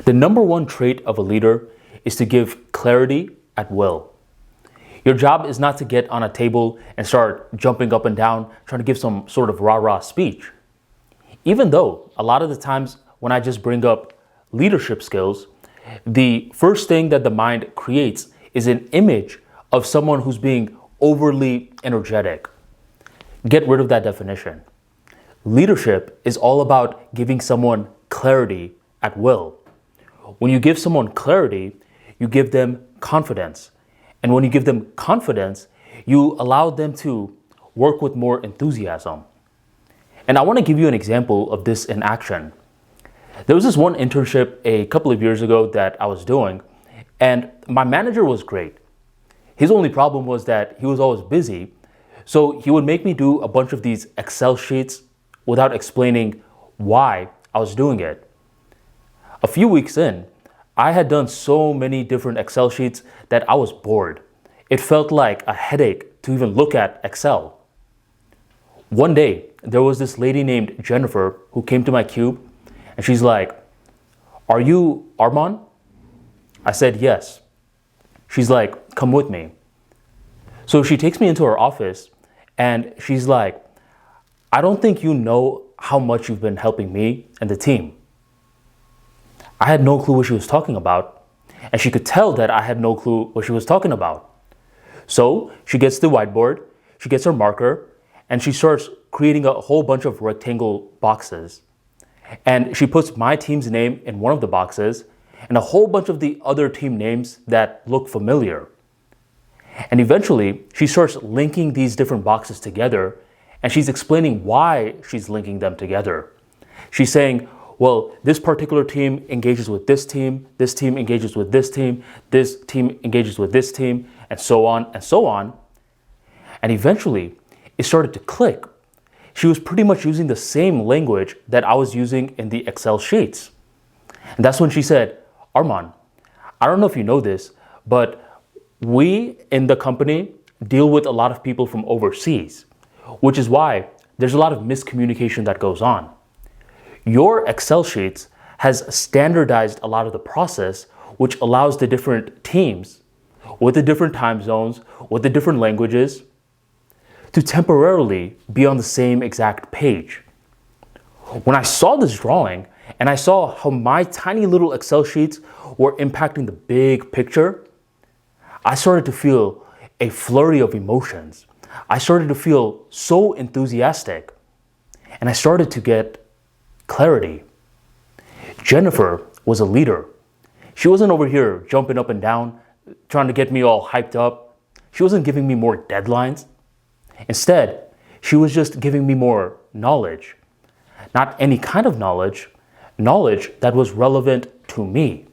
The number one trait of a leader is to give clarity at will. Your job is not to get on a table and start jumping up and down, trying to give some sort of rah-rah speech. Even though a lot of the times when I just bring up leadership skills, the first thing that the mind creates is an image of someone who's being overly energetic. Get rid of that definition. Leadership is all about giving someone clarity at will. When you give someone clarity, you give them confidence. And when you give them confidence, you allow them to work with more enthusiasm. And I want to give you an example of this in action. There was this one internship a couple of years ago that I was doing, and my manager was great. His only problem was that he was always busy, so he would make me do a bunch of these Excel sheets without explaining why I was doing it. A few weeks in, I had done so many different Excel sheets that I was bored. It felt like a headache to even look at Excel. One day, there was this lady named Jennifer who came to my cube, and she's like, "Are you Arman?" I said, "Yes." She's like, "Come with me." So she takes me into her office, and she's like, "I don't think you know how much you've been helping me and the team." I had no clue what she was talking about, and she could tell that I had no clue what she was talking about. So she gets the whiteboard, she gets her marker, and she starts creating a whole bunch of rectangle boxes. And she puts my team's name in one of the boxes and a whole bunch of the other team names that look familiar. And eventually, she starts linking these different boxes together, and she's explaining why she's linking them together. She's saying, well, this particular team engages with this team engages with this team engages with this team, and so on and so on. And eventually, it started to click. She was pretty much using the same language that I was using in the Excel sheets. And that's when she said, "Arman, I don't know if you know this, but we in the company deal with a lot of people from overseas, which is why there's a lot of miscommunication that goes on. Your Excel sheets has standardized a lot of the process, which allows the different teams with the different time zones, with the different languages, to temporarily be on the same exact page." When I saw this drawing and I saw how my tiny little Excel sheets were impacting the big picture, I started to feel a flurry of emotions. I started to feel so enthusiastic, and I started to get clarity. Jennifer was a leader. She wasn't over here jumping up and down, trying to get me all hyped up. She wasn't giving me more deadlines. Instead, she was just giving me more knowledge. Not any kind of knowledge that was relevant to me.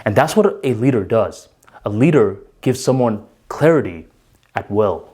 And that's what a leader does. A leader gives someone clarity at will.